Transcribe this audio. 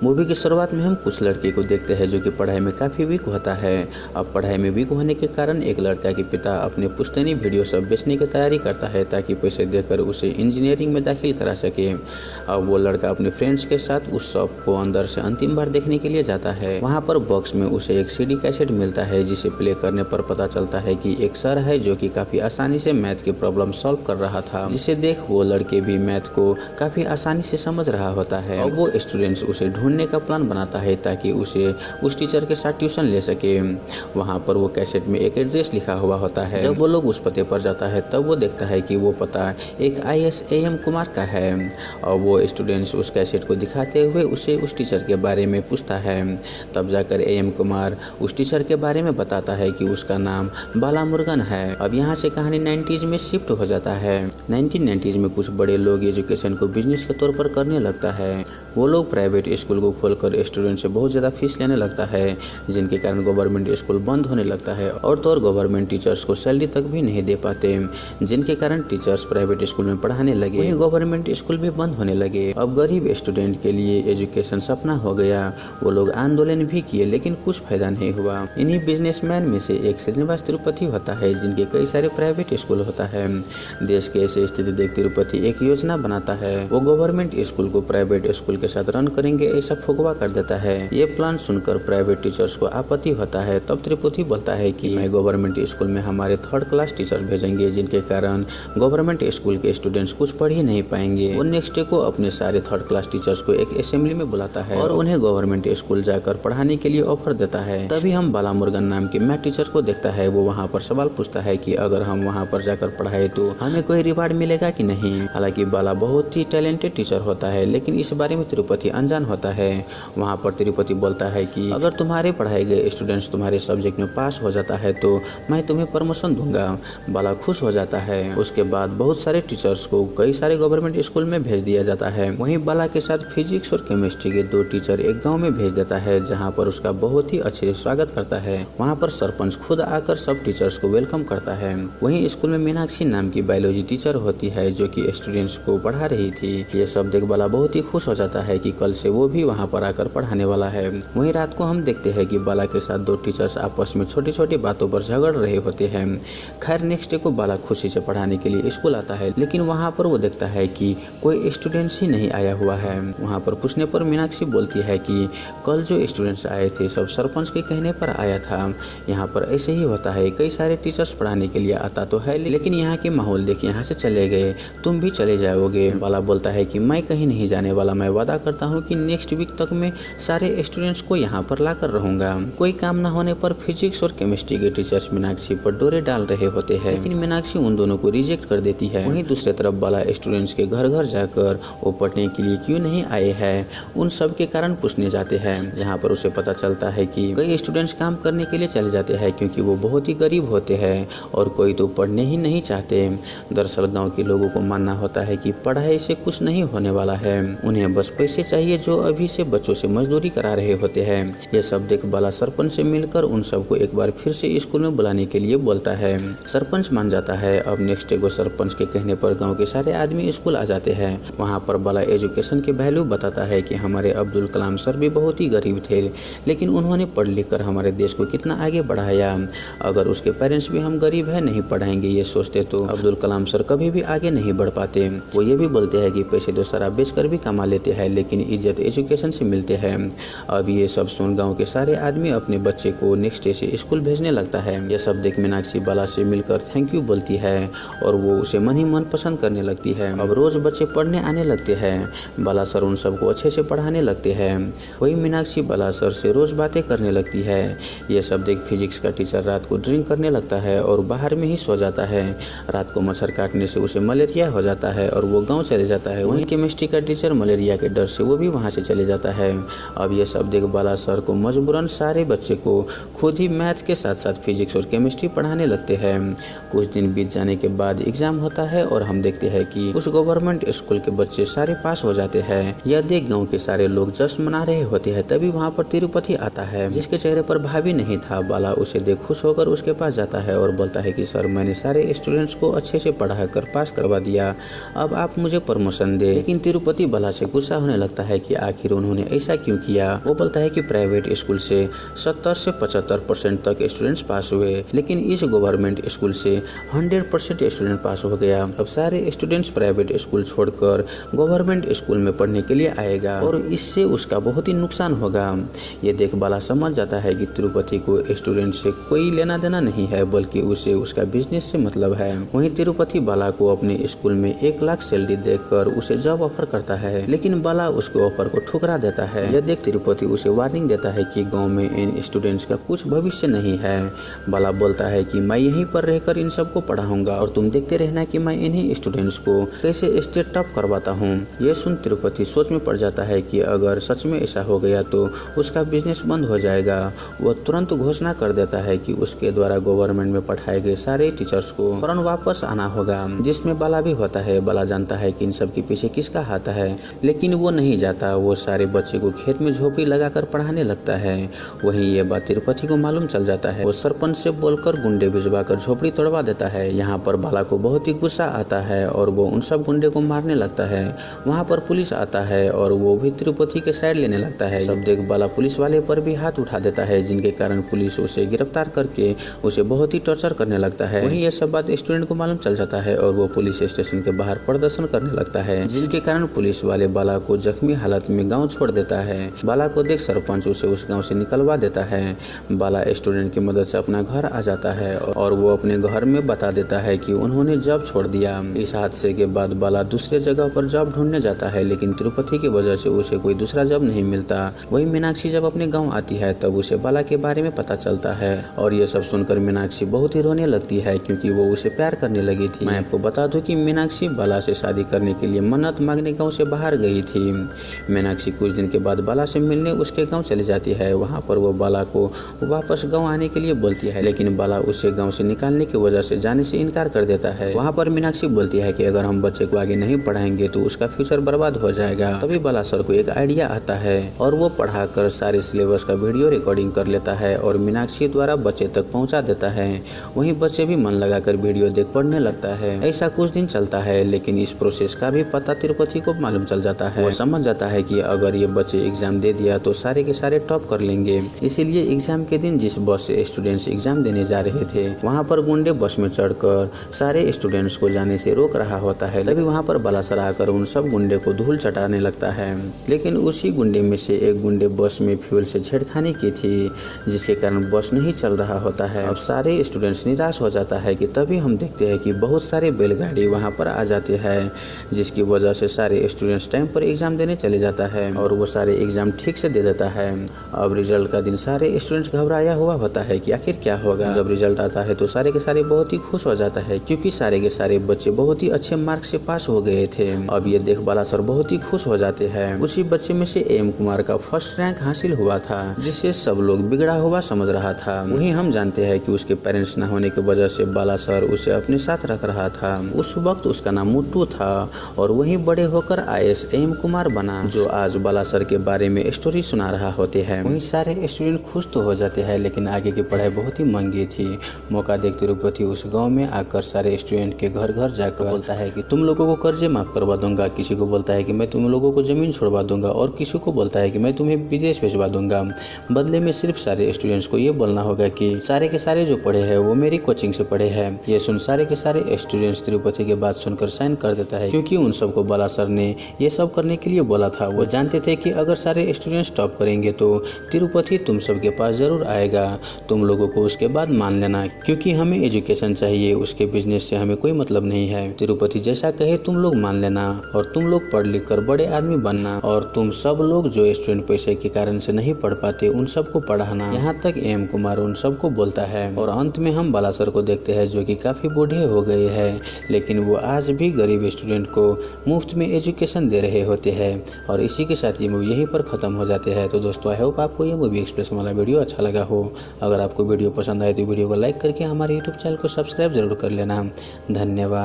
Movie की शुरुआत में हम कुछ लड़के को देखते हैं जो कि पढ़ाई में काफ़ी वीक होता है। अब पढ़ाई में वीक होने के कारण एक लड़का के पिता अपने पुश्तैनी वीडियो सब बेचने की तैयारी करता है ताकि पैसे देकर उसे इंजीनियरिंग में दाखिल करा सके। अब वो लड़का अपने फ्रेंड्स के साथ उस शॉप को अंदर से अंतिम बार देखने के लिए जाता है। वहाँ पर बॉक्स में उसे एक CD कैसेट मिलता है जिसे प्ले करने पर पता चलता है कि एक सर है जो कि काफ़ी आसानी से मैथ की प्रॉब्लम सॉल्व कर रहा था, जिसे देख वो लड़के भी मैथ को काफ़ी आसानी से समझ रहा होता है। अब वो स्टूडेंट्स उसे ढूंढने का प्लान बनाता है ताकि उसे उस टीचर के साथ ट्यूशन ले सके। वहाँ पर वो कैसेट में एक एड्रेस लिखा हुआ होता है। जब वो लोग उस पते पर जाता है तब वो देखता है कि वो पता एक IAS AM कुमार का है। और वो स्टूडेंट्स उस कैसेट को दिखाते हुए उसे उस टीचर के बारे में पूछता है। तब जाकर AM कुमार उस टीचर के बारे में बताता है कि उसका नाम बाला मुरुगन है। अब यहाँ से कहानी 90s में शिफ्ट हो जाता है। 1990s में कुछ बड़े लोग एजुकेशन को बिजनेस के तौर पर करने लगता है। वो लोग प्राइवेट स्कूल को खोलकर स्टूडेंट से बहुत ज़्यादा फीस लेने लगता है, जिनके कारण गवर्नमेंट स्कूल बंद होने लगता है और तो और गवर्नमेंट टीचर्स को सैलरी तक भी नहीं दे पाते, जिनके कारण टीचर्स प्राइवेट स्कूल में पढ़ाने लगे, वहीं गवर्नमेंट स्कूल भी बंद होने लगे। अब गरीब स्टूडेंट के लिए एजुकेशन सपना हो गया। वो लोग आंदोलन भी किए लेकिन कुछ फायदा नहीं हुआ। इन्हीं बिजनेसमैन में से एक श्रीनिवास तिरुपति होता है, जिनके कई सारे प्राइवेट स्कूल होता है। देश के ऐसे स्थिति देख तिरुपति एक योजना बनाता है। वो गवर्नमेंट स्कूल को प्राइवेट स्कूल के साथ रन करेंगे ऐसा फुगवा कर देता है। ये प्लान सुनकर प्राइवेट टीचर्स को आपत्ति होता है। तब तिरुपति बोलता है कि मैं गवर्नमेंट स्कूल में हमारे 3rd क्लास टीचर भेजेंगे, जिनके कारण गवर्नमेंट स्कूल के स्टूडेंट्स कुछ पढ़ ही नहीं पाएंगे। वो नेक्स्ट डे को अपने सारे 3rd क्लास टीचर्स को एक असेंबली में बुलाता है और उन्हें गवर्नमेंट स्कूल जाकर पढ़ाने के लिए ऑफर देता है। तभी हम बाला मुरुगन नाम के मैथ टीचर को देखता है। वो वहाँ पर सवाल पूछता है कि अगर हम वहाँ पर जाकर पढ़ाए तो हमें कोई रिवार्ड मिलेगा कि नहीं। हालांकि बाला बहुत ही टैलेंटेड टीचर होता है, लेकिन इस बारे में तिरुपति अनजान होता है। वहाँ पर तिरुपति बोलता है कि अगर तुम्हारे पढ़ाए गए स्टूडेंट्स तुम्हारे सब्जेक्ट में पास हो जाता है तो मैं तुम्हें प्रमोशन दूंगा। बाला खुश हो जाता है। उसके बाद बहुत सारे टीचर्स को कई सारे गवर्नमेंट स्कूल में भेज दिया जाता है। वहीं बाला के साथ फिजिक्स और केमिस्ट्री के 2 टीचर एक गाँव में भेज देता है, जहाँ पर उसका बहुत ही अच्छे से स्वागत करता है। वहाँ पर सरपंच खुद आकर सब टीचर्स को वेलकम करता है। वहीं स्कूल में मीनाक्षी नाम की बायोलॉजी टीचर होती है जो कि स्टूडेंट्स को पढ़ा रही थी। ये सब देख बाला बहुत ही खुश हो जाता है कि कल से वो भी वहाँ पर आकर पढ़ाने वाला है। वहीं रात को हम देखते हैं कि बाला के साथ 2 टीचर्स आपस में छोटी छोटी बातों पर झगड़ रहे होते हैं। खैर नेक्स्ट डे को बाला खुशी से पढ़ाने के लिए स्कूल आता है, लेकिन वहाँ पर वो देखता है कि कोई स्टूडेंट्स ही नहीं आया हुआ है। वहाँ पर पूछने पर मीनाक्षी बोलती है कि कल जो स्टूडेंट्स आए थे सब सरपंच के कहने पर आया था। यहाँ पर ऐसे ही होता है, कई सारे टीचर्स पढ़ाने के लिए आता तो है, लेकिन यहाँ के माहौल देख यहाँ से चले गए, तुम भी चले जाओगे। बाला बोलता है कि मैं कहीं नहीं जाने वाला, मैं वादा करता हूँ कि नेक्स्ट वीक तक मैं सारे स्टूडेंट्स को यहाँ पर लाकर रहूंगा। कोई काम न होने पर फिजिक्स और केमिस्ट्री के टीचर्स मीनाक्षी पर डोरे डाल रहे होते हैं, लेकिन मीनाक्षी उन दोनों को रिजेक्ट कर देती है। वहीं दूसरी तरफ बाला स्टूडेंट्स के घर घर जाकर वो पढ़ने के लिए क्यों नहीं आए हैं उन सब के कारण पूछने जाते हैं, जहाँ पर उसे पता चलता है कि कई स्टूडेंट्स काम करने के लिए चले जाते हैं क्योंकि वो बहुत ही गरीब होते हैं और कोई तो पढ़ने ही नहीं चाहते। दरअसल गाँव के लोगों को मानना होता है कि पढ़ाई से कुछ नहीं होने वाला है, उन्हें बस पैसे चाहिए जो अभी से बच्चों से मजदूरी करा रहे होते हैं। ये सब देख बाला सरपंच से मिलकर उन सबको एक बार फिर से स्कूल में बुलाने के लिए बोलता है। सरपंच मान जाता है। अब नेक्स्ट डे को सरपंच के कहने पर गांव के सारे आदमी स्कूल आ जाते हैं। वहाँ पर बाला एजुकेशन के वैल्यू बताता है कि हमारे अब्दुल कलाम सर भी बहुत ही गरीब थे, लेकिन उन्होंने पढ़ लिख कर हमारे देश को कितना आगे बढ़ाया। अगर उसके पेरेंट्स भी हम गरीब है नहीं पढ़ाएंगे ये सोचते तो अब्दुल कलाम सर कभी भी आगे नहीं बढ़ पाते। वो ये भी बोलते हैं कि पैसे तो शराब बेचकर भी कमा लेते हैं, लेकिन इज्जत एजुकेशन से मिलते हैं। अब ये सब सुन गांव के सारे आदमी अपने बच्चे को नेक्स्ट डे से स्कूल भेजने लगता है। यह सब देख मीनाक्षी बाला से मिलकर थैंक यू बोलती है और वो उसे मन ही मन पसंद करने लगती है। अब रोज बच्चे पढ़ने आने लगते हैं। बाला सर उन सबको अच्छे से पढ़ाने लगते हैं। वही मीनाक्षी बाला सर से रोज बातें करने लगती है। यह सब देख फिजिक्स का टीचर रात को ड्रिंक करने लगता है और बाहर में ही सो जाता है। रात को मच्छर काटने से उसे मलेरिया हो जाता है और वो गाँव चले जाता है। वहीं केमिस्ट्री का टीचर मलेरिया के डर से वो भी वहाँ से चले जाता है। अब ये सब देख बाला सर को मजबूरन सारे बच्चे को खुद ही मैथ के साथ साथ फिजिक्स और केमिस्ट्री पढ़ाने लगते हैं। कुछ दिन बीत जाने के बाद एग्जाम होता है और हम देखते हैं कि उस गवर्नमेंट स्कूल के बच्चे सारे पास हो जाते हैं। यह देख गांव के सारे लोग जश्न मना रहे होते हैं। तभी वहाँ पर तिरुपति आता है, जिसके चेहरे पर भाभी नहीं था। बाला उसे देख खुश होकर उसके पास जाता है और बोलता है कि सर मैंने सारे स्टूडेंट्स को अच्छे से पढ़ा कर पास करवा दिया, अब आप मुझे प्रमोशन दे। लेकिन तिरुपति बाला से गुस्सा होने लगता है कि आखिर आखिर उन्होंने ऐसा क्यों किया। वो बोलता है कि प्राइवेट स्कूल से 70 से 75% तक स्टूडेंट्स पास हुए, लेकिन इस गवर्नमेंट स्कूल से 100% स्टूडेंट पास हो गया। अब सारे स्टूडेंट्स प्राइवेट स्कूल छोड़कर गवर्नमेंट स्कूल में पढ़ने के लिए आएगा और इससे उसका बहुत ही नुकसान होगा। ये देख बाला समझ जाता है कि तिरुपति को स्टूडेंट से कोई लेना देना नहीं है, बल्कि उसे उसका बिजनेस से मतलब है। वहीं तिरुपति बाला को अपने स्कूल में 1 लाख सैलरी देकर उसे जॉब ऑफर करता है, लेकिन बाला उसके ऑफर को ठुकरा देता है। यह देख तिरुपति उसे वार्निंग देता है कि गांव में इन स्टूडेंट्स का कुछ भविष्य नहीं है। बाला बोलता है कि मैं यहीं पर रहकर इन सबको पढ़ाऊंगा और तुम देखते रहना कि मैं इन्हीं स्टूडेंट्स को कैसे स्टेट टॉप करवाता हूँ। यह सुन तिरुपति सोच में पड़ जाता है कि अगर सच में ऐसा हो गया तो उसका बिजनेस बंद हो जाएगा। वह तुरंत घोषणा कर देता है कि उसके द्वारा गवर्नमेंट में पढ़ाए गए सारे टीचर्स को फौरन वापस आना होगा, जिसमें बाला भी होता है। बाला जानता है कि इन सब के पीछे किसका हाथ है, लेकिन वो नहीं जाता। वो सारे बच्चे को खेत में झोपड़ी लगाकर पढ़ाने लगता है। वहीं ये बात तिरुपति को मालूम चल जाता है। वो सरपंच से बोलकर गुंडे भिजवाकर झोपड़ी तोड़वा देता है। यहाँ पर बाला को बहुत ही गुस्सा आता है और वो उन सब गुंडे को मारने लगता है। वहाँ पर पुलिस आता है और वो भी तिरुपति के साइड लेने लगता है। सब देख बाला पुलिस वाले पर भी हाथ उठा देता है, जिनके कारण पुलिस उसे गिरफ्तार करके उसे बहुत ही टॉर्चर करने लगता है। वहीं यह सब बात स्टूडेंट को मालूम चल जाता है और वो पुलिस स्टेशन के बाहर प्रदर्शन करने लगता है, जिनके कारण पुलिस वाले बाला को जख्मी हालत में गाँव छोड़ देता है। बाला को देख सरपंच उसे उस गाँव से निकलवा देता है। बाला स्टूडेंट की मदद से अपना घर आ जाता है और वो अपने घर में बता देता है कि उन्होंने जॉब छोड़ दिया। इस हादसे के बाद बाला दूसरे जगह पर जॉब ढूंढने जाता है, लेकिन तिरुपति की वजह से उसे कोई दूसरा जॉब नहीं मिलता। वही मीनाक्षी जब अपने गांव आती है तब उसे बाला के बारे में पता चलता है और ये सब सुनकर मीनाक्षी बहुत ही रोने लगती है, क्योंकि वो उसे प्यार करने लगी थी। मैं आपको बता दूं कि मीनाक्षी बाला से शादी करने के लिए मन्नत मांगने गाँव से बाहर गई थी। मीनाक्षी कुछ दिन के बाद बाला से मिलने उसके गाँव चली जाती है। वहाँ पर वो बाला को वापस गाँव आने के लिए बोलती है, लेकिन बाला उसे गाँव से निकालने की वजह से जाने से इनकार कर देता है। वहाँ पर मीनाक्षी बोलती है कि अगर हम बच्चे को आगे नहीं पढ़ाएंगे तो उसका फ्यूचर बर्बाद हो जाएगा। तभी बाला सर को एक आइडिया आता है और वो पढ़ाकर सारे सिलेबस का वीडियो रिकॉर्डिंग कर लेता है और मीनाक्षी द्वारा बच्चे तक पहुंचा देता है। वहीं बच्चे भी मन लगाकर वीडियो देख पढ़ने लगता है। ऐसा कुछ दिन चलता है, लेकिन इस प्रोसेस का भी पता तिरुपति को मालूम चल जाता है। वो समझ जाता है कि अगर ये बच्चे एग्जाम दे दिया तो सारे के सारे टॉप कर लेंगे। इसीलिए एग्जाम के दिन जिस बस से स्टूडेंट्स एग्जाम देने जा रहे थे, वहाँ पर गुंडे बस में चढ़कर सारे स्टूडेंट्स को जाने से रोक रहा होता है। तभी वहाँ पर बाला सर आकर उन सब गुंडे को धूल चटाने लगता है, लेकिन उसी गुंडे में से एक गुंडे बस में फ्यूल से छेड़खानी की थी, जिसके कारण बस नहीं चल रहा होता है। अब सारे स्टूडेंट्स निराश हो जाता है कि तभी हम देखते हैं कि बहुत सारे बैलगाड़ी वहाँ पर आ जाते हैं, जिसकी वजह से सारे स्टूडेंट्स टाइम पर एग्जाम देने चले जाता है और वो सारे एग्जाम ठीक से दे देता है। अब रिजल्ट का दिन सारे स्टूडेंट्स घबराया हुआ होता है कि आखिर क्या होगा। जब रिजल्ट आता है तो सारे के सारे बहुत ही खुश हो जाता है, क्योंकि सारे के सारे बच्चे बहुत ही अच्छे मार्क से पास हो गए थे। अब ये देख बाला सर बहुत ही खुश हो जाते हैं। उसी बच्चे में से एम कुमार का फर्स्ट रैंक हासिल हुआ था, जिससे सब लोग बिगड़ा हुआ समझ रहा था। वहीं हम जानते हैं कि उसके पेरेंट्स न होने की वजह से बाला सर उसे अपने साथ रख रहा था। उस वक्त उसका नाम मुट्टू था और वहीं बड़े होकर IAS एम कुमार बना, जो आज बाला सर के बारे में स्टोरी सुना रहा होते हैं। वहीं सारे स्टूडेंट खुश तो हो जाते हैं, लेकिन आगे की पढ़ाई बहुत ही महंगी थी। मौका देख तिरुपति उस गाँव में आकर सारे स्टूडेंट के घर घर जाकर बोलता है कि तुम लोगों को कर्जे माफ करवा दूंगा। किसी को बोलता है कि मैं तुम लोगों को जमीन छोड़वा दूंगा और किसी को बोलता है कि मैं तुम्हें विदेश भिजवा दूंगा। बदले में सिर्फ सारे स्टूडेंट्स को ये बोलना होगा कि सारे के सारे जो पढ़े हैं वो मेरी कोचिंग से पढ़े हैं। ये सुन सारे के सारे स्टूडेंट्स तिरुपति के बात सुनकर साइन कर देता है, क्योंकि उन सबको बाला सर ने ये सब करने के लिए बोला था। वो जानते थे कि अगर सारे स्टूडेंट्स टॉप करेंगे तो तिरुपति तुम सबके पास जरूर आएगा। तुम लोगों को उसके बाद मान लेना, क्योंकि हमें एजुकेशन चाहिए, उसके बिजनेस से हमें कोई मतलब नहीं है। तिरुपति जैसा कहे तुम लोग मान लेना और तुम लोग पढ़ लिख कर बड़े आदमी बनना, और तुम सब लोग जो स्टूडेंट पैसे के कारण से नहीं पढ़ पाते उन सबको पढ़ाना। यहाँ तक एम कुमार उन सबको बोलता है और अंत में हम बाला सर को देखते हैं, जो कि काफी बूढ़े हो गए हैं, लेकिन वो आज भी गरीब स्टूडेंट को मुफ्त में एजुकेशन दे रहे होते हैं। और इसी के साथ ये मूवी यहीं पर खत्म हो जाते हैं। तो दोस्तों आई होप आपको ये मूवी एक्सप्रेस वाला वीडियो अच्छा लगा हो। अगर आपको वीडियो पसंद आए तो वीडियो को लाइक करके हमारे यूट्यूब चैनल को सब्सक्राइब जरूर कर लेना। धन्यवाद।